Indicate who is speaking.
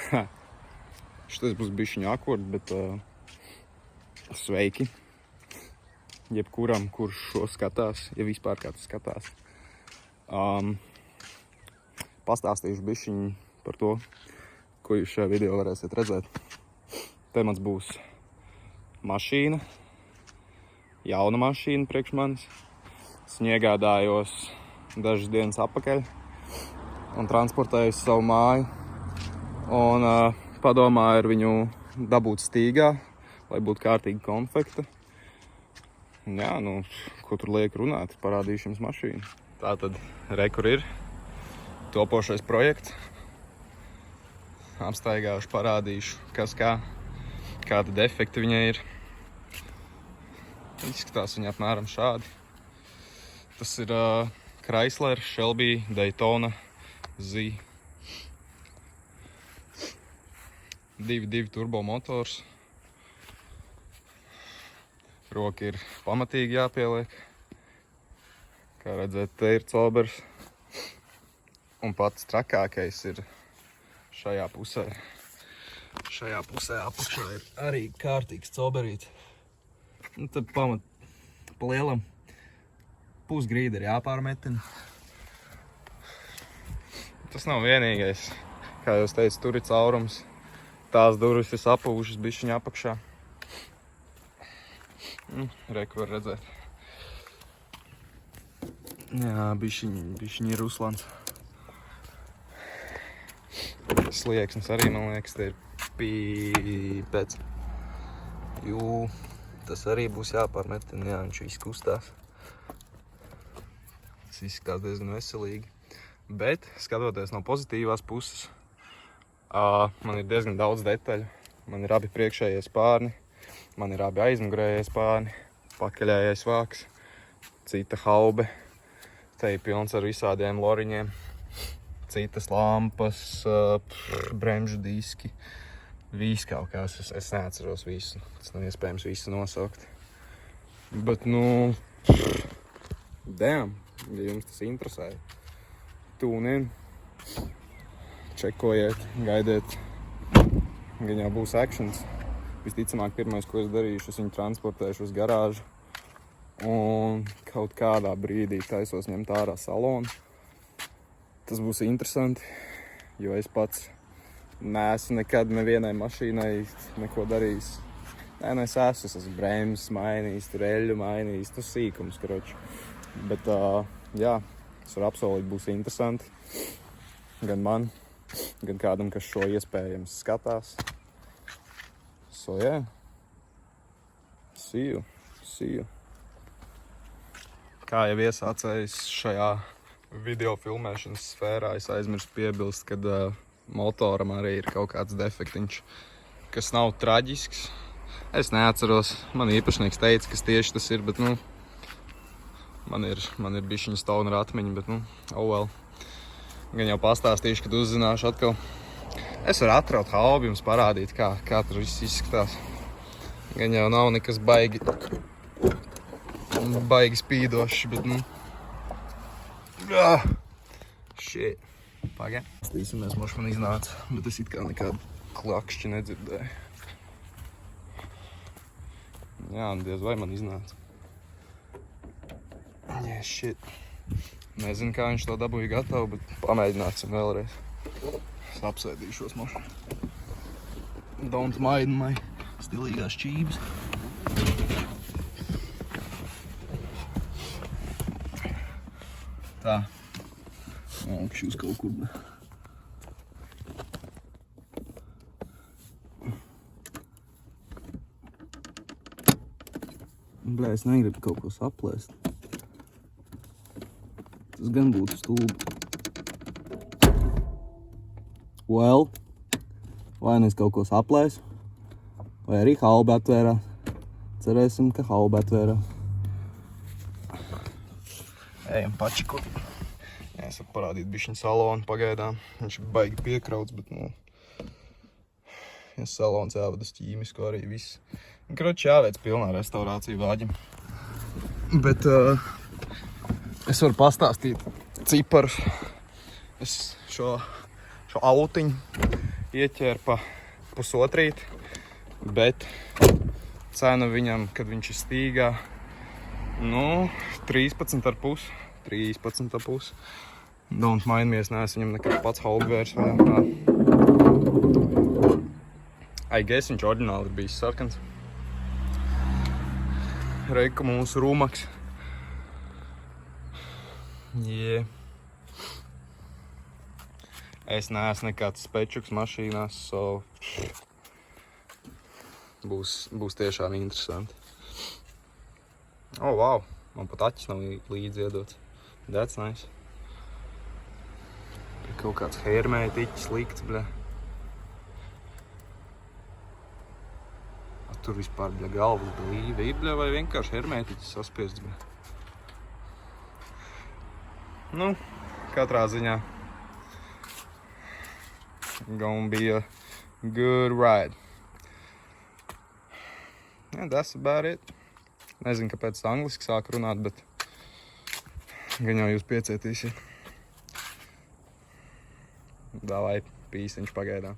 Speaker 1: Šitais būs bišķiņ awkward, bet sveiki. Jebkuram, kurš šo skatās, ja vispār kāds skatās. Pastāstīšu bišķiņ par to, ko jūs šajā video varēsiet redzēt. Temats būs mašīna, jauna mašīna priekš manis. Sniegādājos dažas dienas atpakaļ un transportēju savu māju. Un padomāju ar viņu dabūt stīgā, lai būtu kārtīgi konfekta. Jā, nu, ko tur liek runāt, parādīšu jums mašīnu. Tātad, kur ir topošais projekts. Apstaigāšu, parādīšu, kas kādi defekti viņai ir. Izskatās viņa apmēram šādi. Tas ir Chrysler Shelby Daytona Z. 2.2 turbo motors. Roka ir pamatīgi jāpieliek. Kā redzēt, te ir cobers. Un pats trakākais ir šajā pusē. Šajā pusē apakšā ir arī kārtīgs coberīts. Nu, tad pa lielam pusgrīda ir jāpārmetina. Tas nav vienīgais. Kā jūs teicu, tur ir caurums. Tās durvis ir sapūšas bišķiņ apakšā. Reku var redzēt. Jā, bišķiņ ir Ruslans. Slieksnis arī, man liekas, te ir pīpēc. Jū, tas arī būs jāpārmetina, jā, viņš viss kustās. Tas izskatās diezgan veselīgi. Bet, skatoties no pozitīvās puses, man ir diezgan daudz detaļu. Man ir abi priekšējie spārni, man ir abi aizmugurējie spārni, pakaļējais vāks, cita haube, te ir pilns ar visādiem loriņiem, citas lampas, bremžu diski, viss kaut kas, es neatceros visu, tas nav iespējams visu nosaukt. Bet, nu, damn, ja jums tas interesē, tune in. Čekojiet, gaidiet, gan jau būs actions. Visticamāk, pirmais, ko es darīšu, es viņu transportēšu uz garāžu un kaut kādā brīdī taisos ņemt ārā salonu. Tas būs interesanti, jo es pats neesmu nekad nevienai mašīnai neko darījis. Nē, es esmu bremzes mainījis, tur eļļu mainījis, tur sīkums, karoči. Bet, jā, es varu apsolīt, būs interesanti. Gan man, gan kādam, kas šo iespējams skatās. So, yeah. See you. Kā jau iesācējis šajā video filmēšanas sfērā, es aizmirstu piebilst, kad motoram arī ir kaut kāds defektiņš, kas nav traģisks. Es neatceros, man īpašnieks teica, kas tieši tas ir, bet, nu, man ir bišķiņa stoner atmiņa, bet, nu, oh well. Gan jau pastāstīšu, kad uzzināšu atkal. Es varu atraut haubi, jums parādīt, kā tur viss izskatās. Gan jau nav nekas baigi spīdošs, bet, nu... Shit. Pagā. Stīsimies, moš man iznāca, bet es it kā nekādu klakšķi nedzirdēju. Jā, diez vai man iznāca. Yeah, shit. Nezinu, kā viņš to dabūja gatavu, bet pamēģināsim vēlreiz. Es apsēdīšos mošu. Don't mind my stilīgās čības. Tā. Augšus kaut kur. Bļā, es negribu kaut ko saplēst. Tas gan būtu stulbi. Well, vai nu es kaut ko saplēsu, vai arī haube atvērās. Cerēsim, ka haube atvērās. Ejam pačikot. Jā, es varu parādīt bišķiņu salonu pagaidām. Viņš ir baigi piekrauts, bet, nu, ja salons jāvada uz ķīmisku arī viss. Kroči jāveic pilnā restaurācija vāģim. Bet es varu pastāstīt ciparus. Es šo autiņu ieķēra pa pusotrīt, bet cena viņam, kad viņš ir stīgā, 13,5. Don't mind me, es neesmu viņam nekad pats haugvērs vai nekā. I guess viņš oriģināli ir bijis sarkans. Reika mūsu rūmaks. Yeah. Es neesmu nekāds spečuks mašīnās, so būs tiešām interesanti. Oh, wow! Man pat aķis nav līdzi iedots. That's nice. Kaut kāds hermētiķis likts, bļa. Tur vispār, bļa, galvas blīvi, bļa, vai vienkārši hermētiķis saspiests, bļa. Katrā ziņā. Gonna be a good ride. Yeah, that's about it. Nezinu, kāpēc angliski sāku runāt, bet gan jau jūs piecietīsiet. Davai, pīsiņš pagaidām.